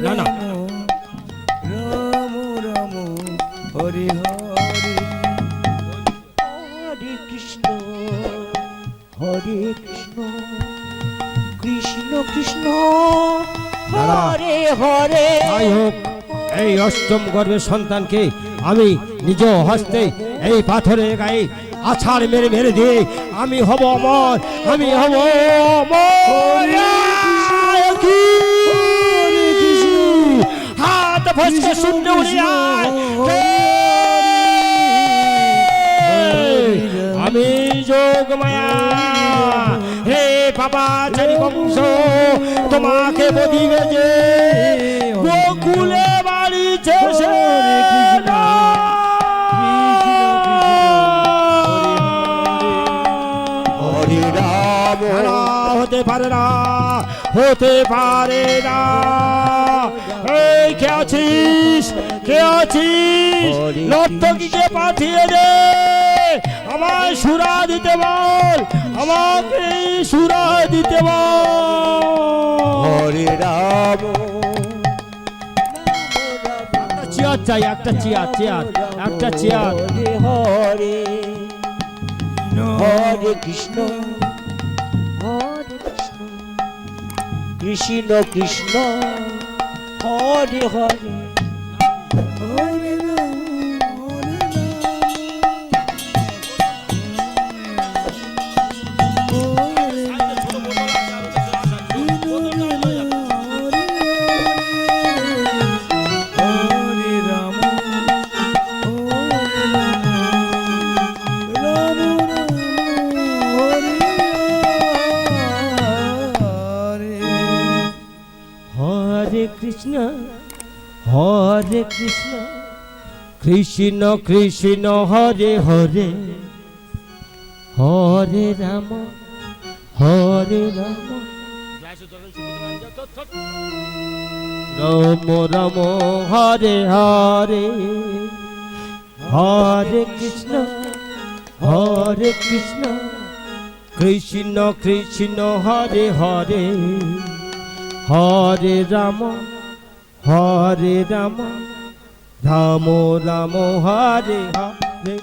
না না রাম রাম হরে হরে হরে কৃষ্ণ কৃষ্ণ কৃষ্ণ হরে হরে। যাই হোক, এই অষ্টম গর্ভের সন্তানকে আমি নিজ হস্তে এই পাথরের গায়ে আছাড় মেরে মেরে দিয়ে আমি হব অমর, আমি হব অমর। হাত ফসকে শূন্য উড়িয়ে আমি যোগ মায়া হে বাবা চারি বংশ তোমাকে বদিবে যে গোকুলে বাড়ি ছেড়ে হরে রাম হতে পারে না, হতে পারে না। এই কে আছিস, কে আছিস, নর্তকীকে পাঠিয়ে দে, আমায় সুরা দিতে বল, আমাকে সুরা দিতে বল। হরে রাম চেয়ার চাই, একটা চেয়ার, চেয়ার, একটা চেয়ার। হরে হরে হরে কৃষ্ণ কৃষ্ণ কৃষ্ণ হরে হরে। হরে রাম হরে কৃষ্ণ হরে কৃষ্ণ কৃষ্ণ কৃষ্ণ হরে হরে হরে রাম হরে রাম রাম রাম হরে হরে হরে কৃষ্ণ কৃষ্ণ কৃষ্ণ হরে হরে হরে রাম রাম রাম হরে হরে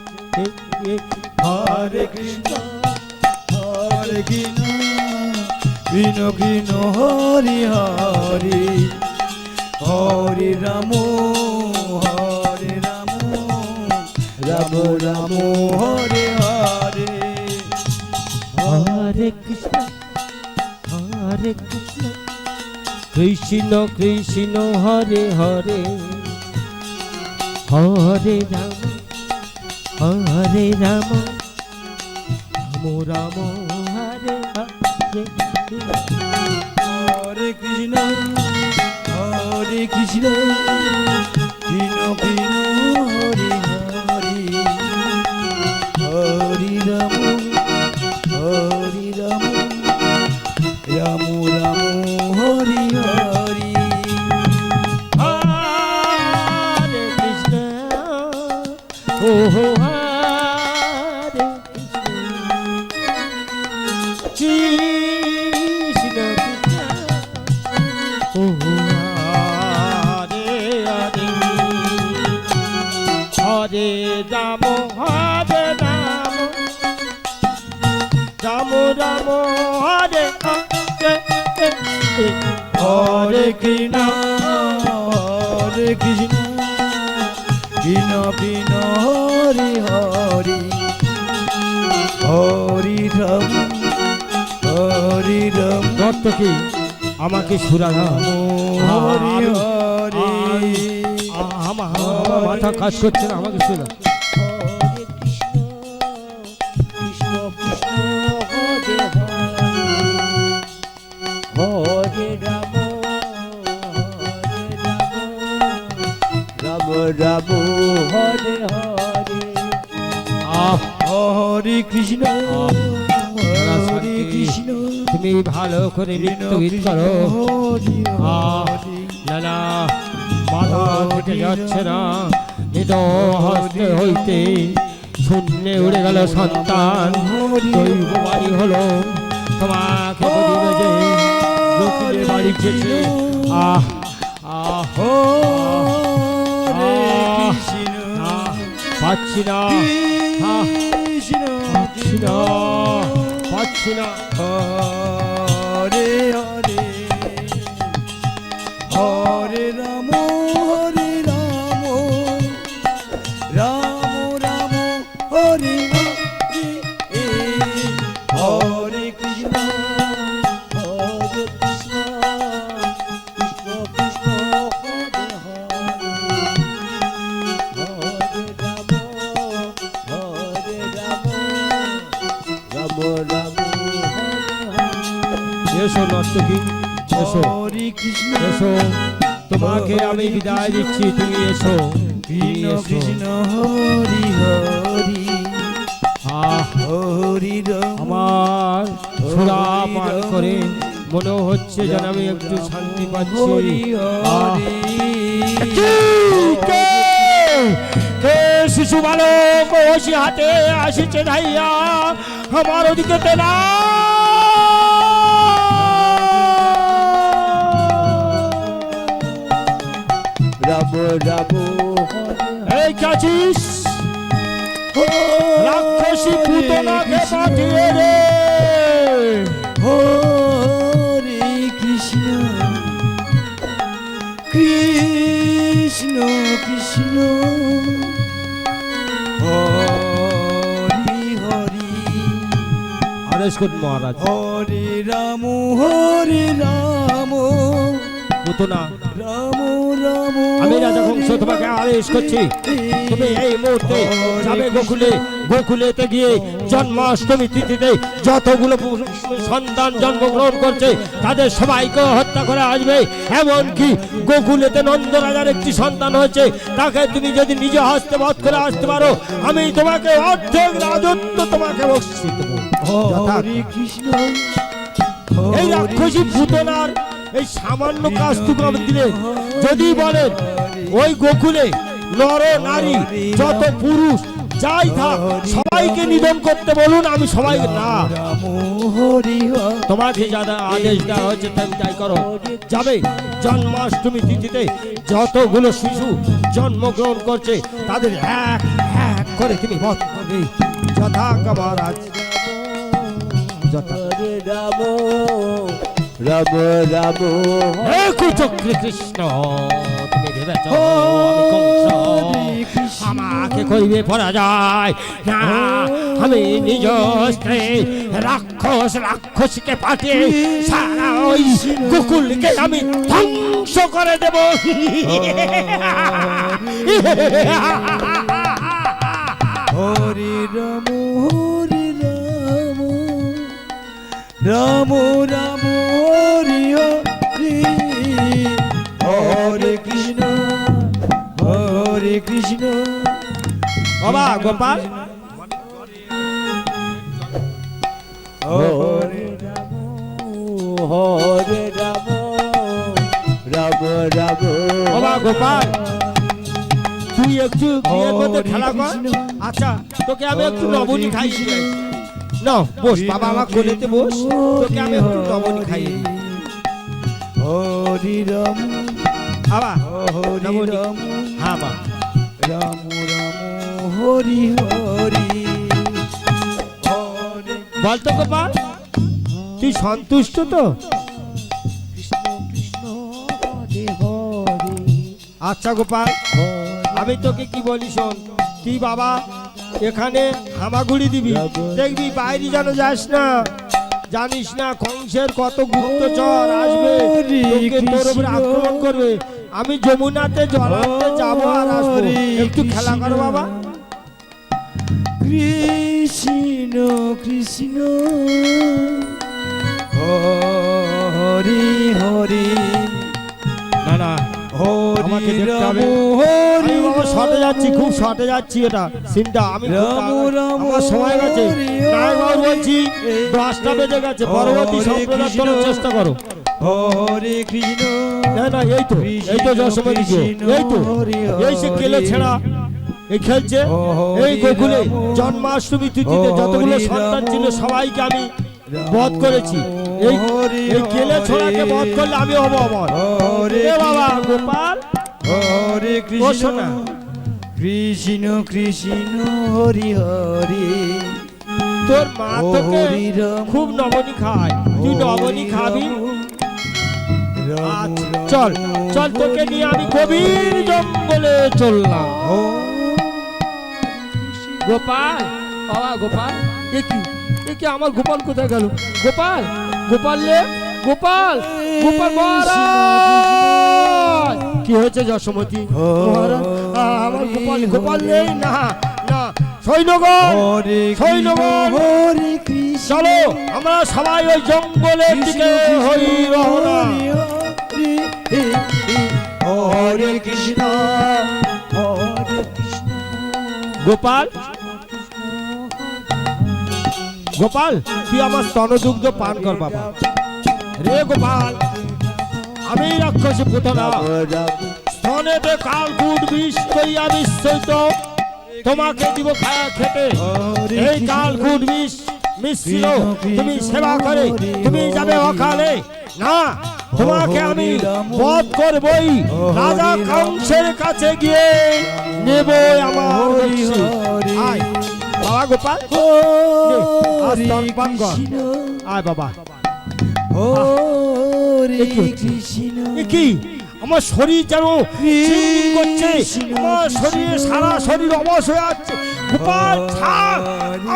হরে কৃষ্ণ কৃষ্ণ কৃষ্ণ কৃষ্ণ হরি হরি হরে রাম রাম রাম হরে হরে হরে কৃষ্ণ কৃষ্ণ কৃষ্ণ হরে হরে হরে রাম রাম রাম হরে হরে হরে কৃষ্ণ কৃষ্ণ কৃষ্ণ হরি হরি হরি রাম রাম রাম হরি হরি হরে কৃষ্ণ ও হরে কৃষ্ণ কৃষ্ণ ও হরে হরে হরে রাম রাম রাম হরে হরে হরে কৃষ্ণ কৃষ্ণ কৃষ্ণ হরি হরি হরি রাম নর্তকী আমাকে সুরা দাও। হরি হরি আমার মাথা কাজ করছে না, আমাকে সুরা হরে কৃষ্ণ কৃষ্ণ কৃষ্ণ হরে হরে রাম রাম রাম হরে হরে। হরে কৃষ্ণ তুমি ভালো করে নৃত্য গীত করো। না না মাথা ফেটে যাচ্ছে না, নিদ হস্তে হইতে শূন্যে উড়ে গেল সন্তান, দৈব বাড়ি হলো তোমাকে বলিবে যে গোকুলে বাড়ি গেছে। আহ হরে কৃষ্ণ পাচ্ছি না কৃষ্ণ পাচ্ছি না পাচ্ছি না হরে হরে হরে রাম রাম রাম হরে হরে হরে কৃষ্ণ হরে কৃষ্ণ কৃষ্ণ কৃষ্ণ হরে হরে হরে রাম রাম রাম হরে এসো নর্তকী এসো হরে কৃষ্ণ এসো তোমাকে আমি বিদায় দিচ্ছি তুমি এসো কৃষ্ণ কৃষ্ণ হরি হরি হরি রাম আমার সুরা পান করে মনে হচ্ছে যেন আমি একটু শান্তি পাচ্ছি হরি হরি কে শিশু বালক ওসি হাতে আসিছে ধাইয়া আমার ওদিকে তেনা রাম রাম হরে এই কাছিস রাক্ষসী পুতনাকে পাঠিয়ে রে হরে কৃষ্ণ কৃষ্ণ কৃষ্ণ হরি হরি আদেশ করুন মহারাজ হরে রাম হরে রাম পুতনা রাম রাম আমি রাজা বংশ তোমাকে আদেশ করছি তুমি এই মুহূর্তে যাবে গোকুলে গোকুলেতে গিয়ে জন্মাষ্টমী তিথিতে যতগুলো সন্তান জন্মগ্রহণ করছে তাদের সবাইকে হত্যা করে আসবে এমনকি গোকুলেতে নন্দ রাজার একটি সন্তান হয়েছে তাকে তুমি যদি নিজে হস্তে বধ করে আসতে পারো আমি তোমাকে অর্ধেক রাজত্ব তোমাকে বকশিশ দেবো হরে কৃষ্ণ এই রাক্ষসী পুতনার এই সামান্য কাজটুকু আমি দিলে যদি বলেন ওই গোকুলে নর নারী যত পুরুষ যাই থাক সবাইকে নিধন করতে বলুন আমি সবাই না রাম হরি তোমাকে যা আদেশ দেওয়া হচ্ছে তুমি তাই করো যাবে জন্মাষ্টমী তিথিতে যতগুলো শিশু জন্মগ্রহণ করছে তাদের এক এক করে তুমি বধ করবে যথা মহারাজ যথা হরে রাম রাম রাম হে কুচক্রী কৃষ্ণ তুমি ভেবেছ আমি কংস আমাকে করিবে পরাজয় না আমি নিজ স্ত্রী রাক্ষসীকে পাঠিয়ে সারা ওই গোকুলকে আমি ধ্বংস করে দেব হরে রাম হরে রাম রাম রাম হরি হরি হরে কৃষ্ণ হরে কৃষ্ণ বাবা গোপাল হরে রাম হরে রাম রাম রাম বাবা গোপাল তুই একটু বিয়ের মধ্যে খেলা কর আচ্ছা তোকে আমি একটু লবণী খাইয়ে দিই না বস বাবা আমার কোলেতে বস তোকে আমি একটু লবণী খাইয়ে দিই হরি রাম বাবা হরি লবণী। রাম হ্যাঁ বাবা রাম রাম হরি হরি হরে বলতো গোপাল তুই সন্তুষ্ট তো কৃষ্ণ কৃষ্ণ হরে হরে আচ্ছা গোপাল আমি তোকে কি বলি শোন তুই বাবা এখানে হামাগুড়ি দিবি দেখবি বাইরে যেন যাস না জানিস না কংসের কত গুপ্তচর আসবে তোকে তোর উপরে আক্রমণ করবে আমি যমুনাতে জলাতে যাবো আর আসবো একটু খেলা করো বাবা কৃষ্ণ কৃষ্ণ হরি হরি না না আমাকে হরি দেখতে রাম হবে হরি আমি বাবা শর্টে যাচ্ছি খুব শর্টে যাচ্ছি এটা সিনটা আমি খুব রাম রাম আমার সময় গেছে হরি নায়ক বাবু বলছি হরি 10টা বেজে গেছে পরবর্তী হরে সম্প্রদায় কৃষ্ণ। করার চেষ্টা করো হরে কৃষ্ণ না না এই তো যশোমণি গো, এই সে কেলে ছেড়া এই খেলছে এই গোকুলে জন্মাষ্টমী তিথিতে যতগুলো সন্তান ছিল সবাইকে আমি বধ করেছি এই এই কেলে ছোড়াকে বধ করলে আমি হব অমর হরে এ বাবা গোপাল হরে ও কৃষ্ণ সোনা। কৃষ্ণ কৃষ্ণ হরি হরি তোর মা ও তোকে হরি রাম, খুব নবনী খায়, তুই নবনী খাবি। আচ্ছা, চল চল তোকে নিয়ে আমি গভীর জঙ্গলে চললাম। ও গোপাল বাবা গোপাল এ কি আমার গোপাল কোথায় গেল? গোপাল গোপাল রে গোপাল গোপাল মহারাজ কি হয়েছে যশোমতী? মহারাজ আমার গোপাল গোপাল নেই না না সৈন্যগণ হরে সৈন্যগণ হরে কৃষ্ণ চলো আমরা সবাই ওই জঙ্গলের দিকে হই রওনা। হরে কৃষ্ণ হরে কৃষ্ণ গোপাল গোপাল তুই আমার স্তনদুগ্ধ পান কর বাবা। রে গোপাল আমি রাক্ষসী পুতনা স্তনেতে কালকুট বিষ কইয়া বিশ্বইত তোমাকে দিব খায়া খেতে। এই কালকুট বিষ মিশ্র তুমি সেবা করে তুমি যাবে অকালে না, তোমাকে আমি বধ করবই। রাজা কংসের কাছে গিয়ে নেব আমার বংশী। আয় বাবা গোপাল নে, আজ স্তনপান কর। আয় বাবা। হরে এ কি হচ্ছে? কৃষ্ণ এ কি আমার শরীর যেন চিনচিন করছে, আমার শরীরে সারা শরীর অবশ হয়ে যাচ্ছে। গোপাল ছাড়,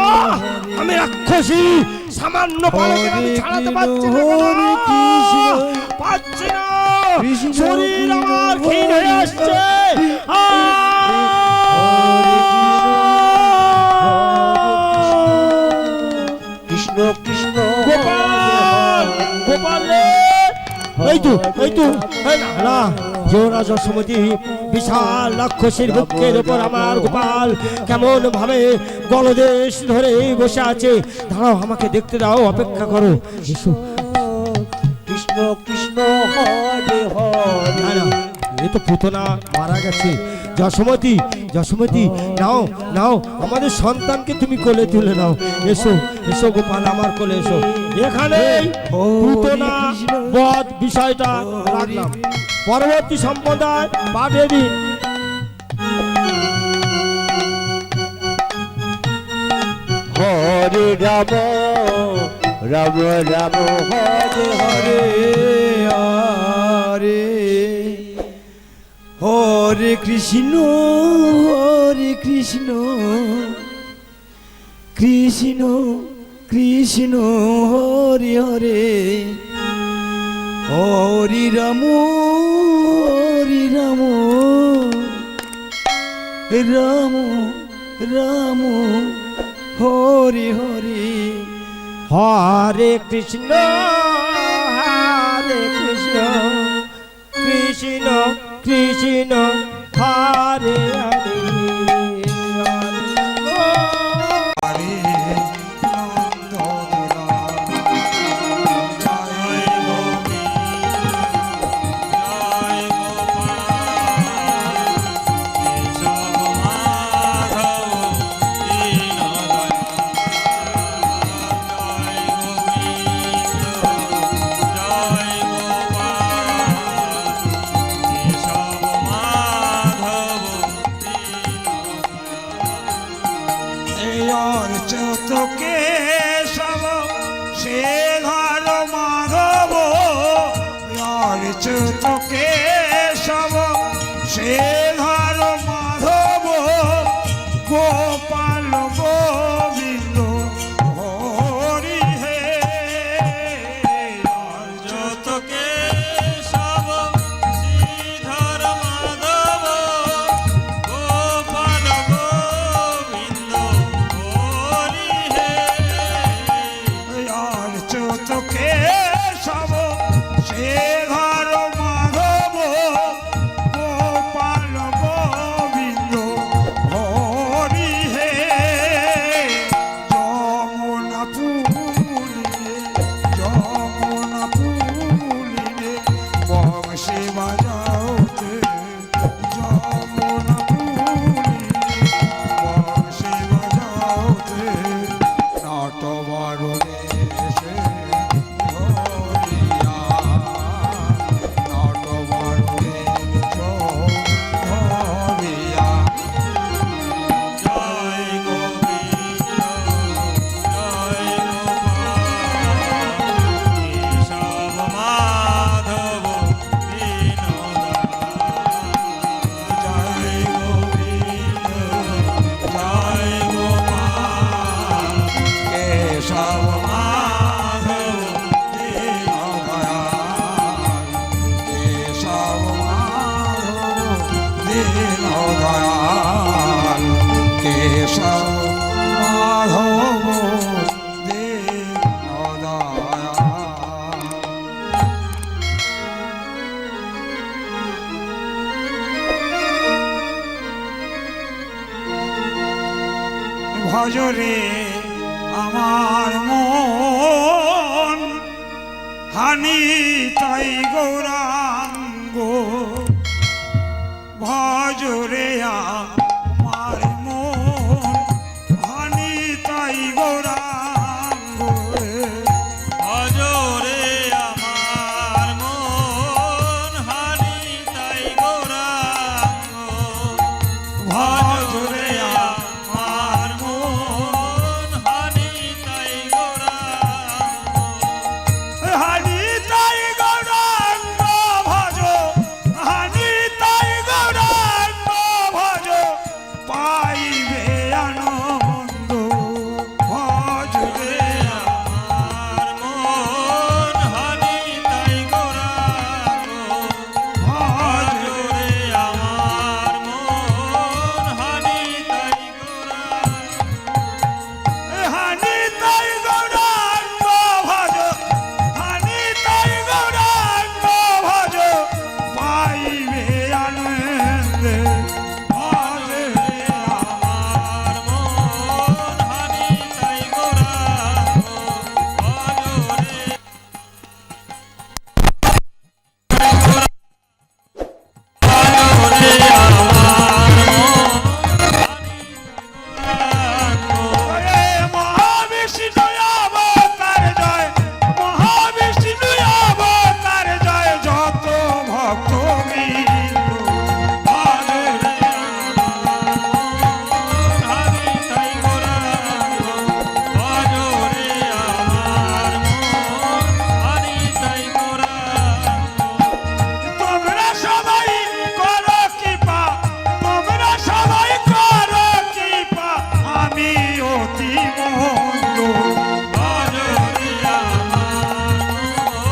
আহ! আমি রাক্ষসী সামান্য বালকের আমি ছাড়াতে পারছি না বাবা। পারছি না, শরীর আমার ক্ষীণ হয়ে আসছে। কৃষ্ণ কৃষ্ণ গোপাল গোপাল রে এই তো এই না না যৌরা যশোমতী বিশাল রাক্ষসীর বুকের উপর আমার গোপাল কেমন ভাবে গলদেশ ধরে বসে আছে। দাঁড়াও আমাকে দেখতে দাও, অপেক্ষা করো। এসো। কৃষ্ণ কৃষ্ণ হরে হরে না না এ তো পুতনা মারা গেছে। যশোমতী যশোমতী নাও নাও আমাদের সন্তানকে তুমি কোলে তুলে নাও। এসো এসো গোপাল আমার কোলে এসো। এখানে পুতনা বধ বিষয়টা রাখলাম, পরবর্তী সম্প্রদায় পাঠিয়ে দিন। হরে রাম রাম রাম হরে হরে হরে হরে কৃষ্ণ কৃষ্ণ কৃষ্ণ হরে হরে হরি রাম রাম রাম হরে হরে হরে কৃষ্ণ কৃষ্ণ কৃষ্ণ হরে হরে দীন দয়াল কেশব মাধব দীন দয়াল। ভজরে আমার মন হানি তাই গৌরাঙ্গ, ভজরে আমার মন হানি তাই গৌরাঙ্গ, ভজরে আমার মন হানি তাই গৌরাঙ্গ, ভজরে আমার মন হানি তাই গৌরাঙ্গ, হানি তাই গৌরাঙ্গ ভজ, হানি তাই গৌরাঙ্গ ভজ, পাইবে আনন্দ ভজরে আমার মন হানি তাই গৌরাঙ্গ, ভজরে আমার মন হানি তাই গৌরাঙ্গ, হানি তাই গৌরাঙ্গ ভজ, হানি তাই গৌরাঙ্গ ভজ, পাইবে আনন্দ ভজরে আমার মন হানি তাই গৌরাঙ্গ, ভজরে মহাবিষ্ণু অবতার জয়, মহাবিষ্ণু অবতার জয়, যত ভক্ত বিন্দু ভজরে হানি তাই গৌরাঙ্গ, ভজরে আমার মন হানি তাই গৌরাঙ্গ, তোমরা সবাই করো কৃপা, তোমরা সবাই করো কৃপা, আমি অতি মন্দ ভজরে আমার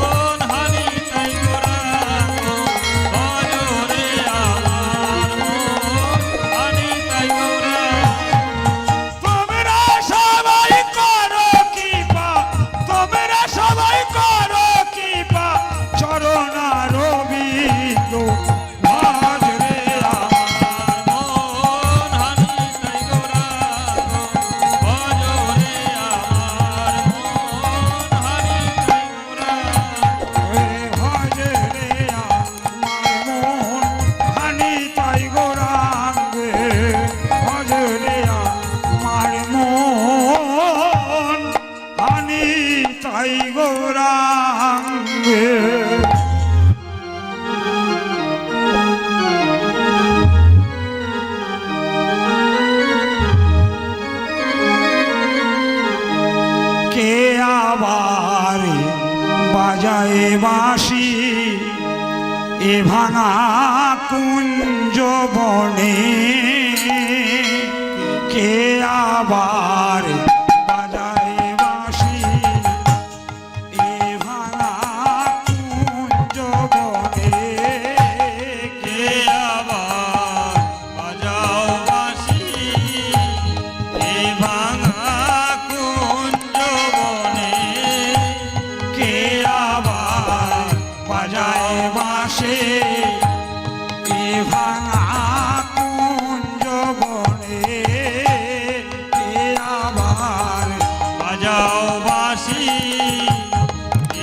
মন হানি তাই গৌরাঙ্গ, ভজরে আমার মন হানি তাই গৌরাঙ্গ, তোমরা সবাই করো কৃপা, তোমরা সবাই করো কৃপা, চরণার বিন্দু ভজরে আমার মন হানি তাই গৌরাঙ্গ, ভজরে আমার মন হানি তাই গৌরাঙ্গ, ভজরে আমার মন হানি তাই গৌরাঙ্গে, ভজরে আমার মন হানি তাই গৌরাঙ্গে। কে আবার বাজায় বাঁশি এ ভাঙা কুঞ্জ বনে, কে আবার বাজায় বাঁশি এ ভাঙা কুঞ্জ বনে, কে আবার বাজাও বাঁশি এই ভাঙা কুঞ্জ বনে, কে আবার বাজায় বাঁশি এ ভাঙা কুঞ্জ বনে, কে আবার বাজাও বাঁশি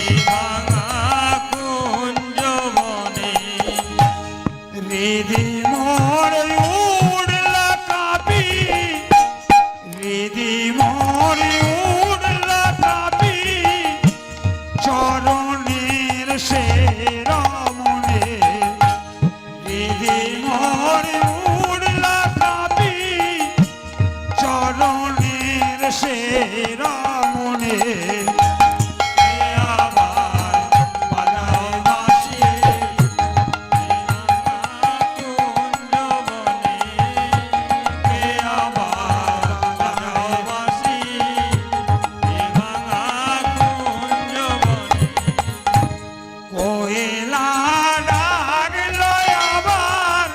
এই ভাঙা কুঞ্জ বনে, রিদি মোর উড়লা কাপি, রিদি মোর উড়লা কাপি, চরণের সে রমণে, রিদি মোর উড়লা কাপি, চরণের সে রমণে, কে আবার বাজাও বাঁশি এই ভাঙা কুঞ্জ বনে, কে আবার বাজাও বাঁশি এই ভাঙা কুঞ্জ বনে, কোয়েলা ডাকলো আবার,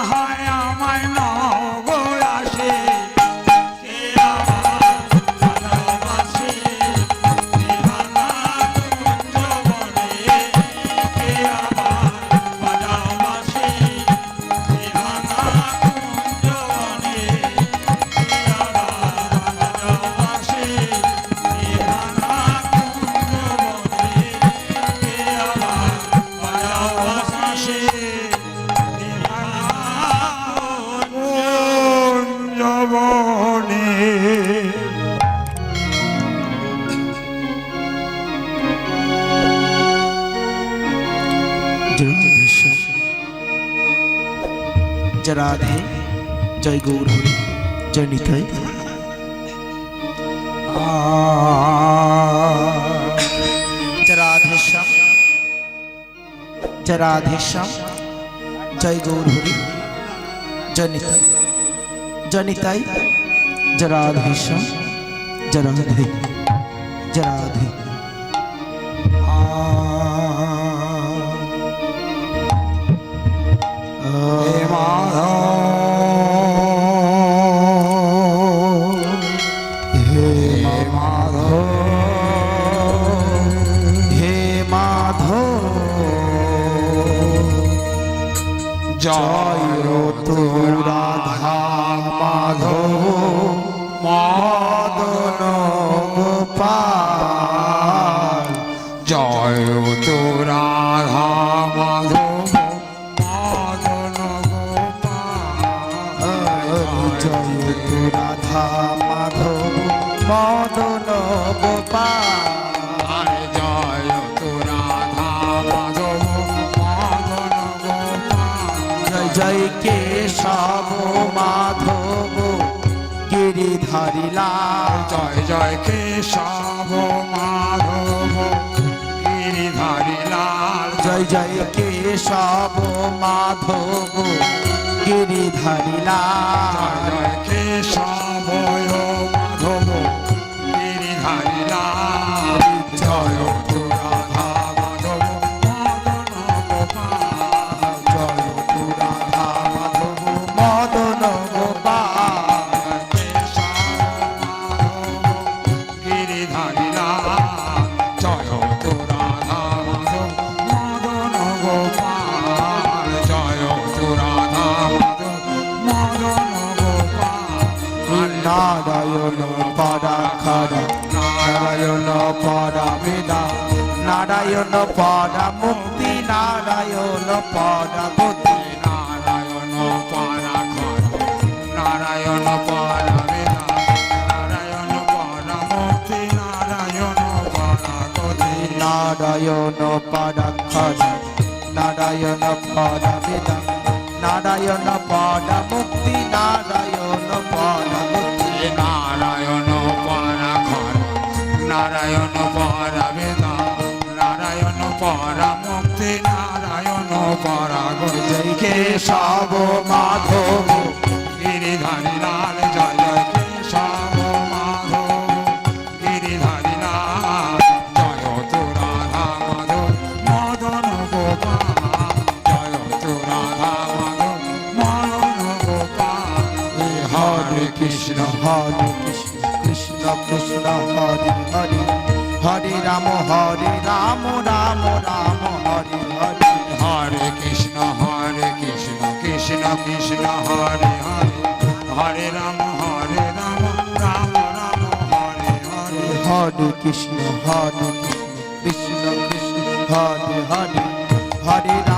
হায় আমায় নাও গো আসে কে আবার ভালোবাসে দিবানা কুঞ্জবনে কে আবার ভালোবাসে দিবানা কুঞ্জবনে কে আবার ভালোবাসে দিবানা কুঞ্জবনে কে আবার ভালোবাসে কুঞ্জবনে। जय राधे जय गौर हरि जय निताई जय राधे श्याम जय राधे श्याम जय गौर हरि जय निताई जय निताई जय राधे श्याम जय राधे जय राधे हे माधव हे माधव हे माधव जय तू राधा माधव मदन गोपाल जय तो राधा माधव मदन गोपाल जय तू राधा माधव मदन गोपाल जय तो राधा माधव मदन गोपाल जय जय केशव माधव गिरिधारी लाल जय जय केशव माधव गिरिधारी लाल जय जय केशव माधव गिरिधारी लाल जय केशव माधव गिरिधारी लाल जय तू राधा माधव मदन गोपाल जय तू राधा माधव मदन गोपाल केशव माधव गिरिधारी लाल जय तू राधा माधव मदन गोपाल जय तू राधा माधव मदन गोपाल नारायण पराखरा नारायण परावेदा नारायण परा मुक्ति नारायण परा गति नारायण पराखर नारायण परावेदा नारायण परामुक्ति नारायण परागति नारायण पराखरा नारायण परावेदा नारायण परा मुक्ति नारायण परा गति नारायण पराखर नारायण परावेदा नारायण परामुक्ति नारायण परागति जय केशव माधव गिरिधारी लाल जय जय केशव माधव गिरिधारी लाल जय तू राधा माधव मदन गोपाल जय तू राधा माधव मदन गोपाल हरे कृष्ण हरे कृष्ण कृष्ण हरे हरे हरे राम राम राम हरे हरे हरे कृष्ण कृष्ण कृष्ण हरे हरे हरे राम राम राम हरे हरे हरे कृष्ण कृष्ण कृष्ण हरे हरे हरे राम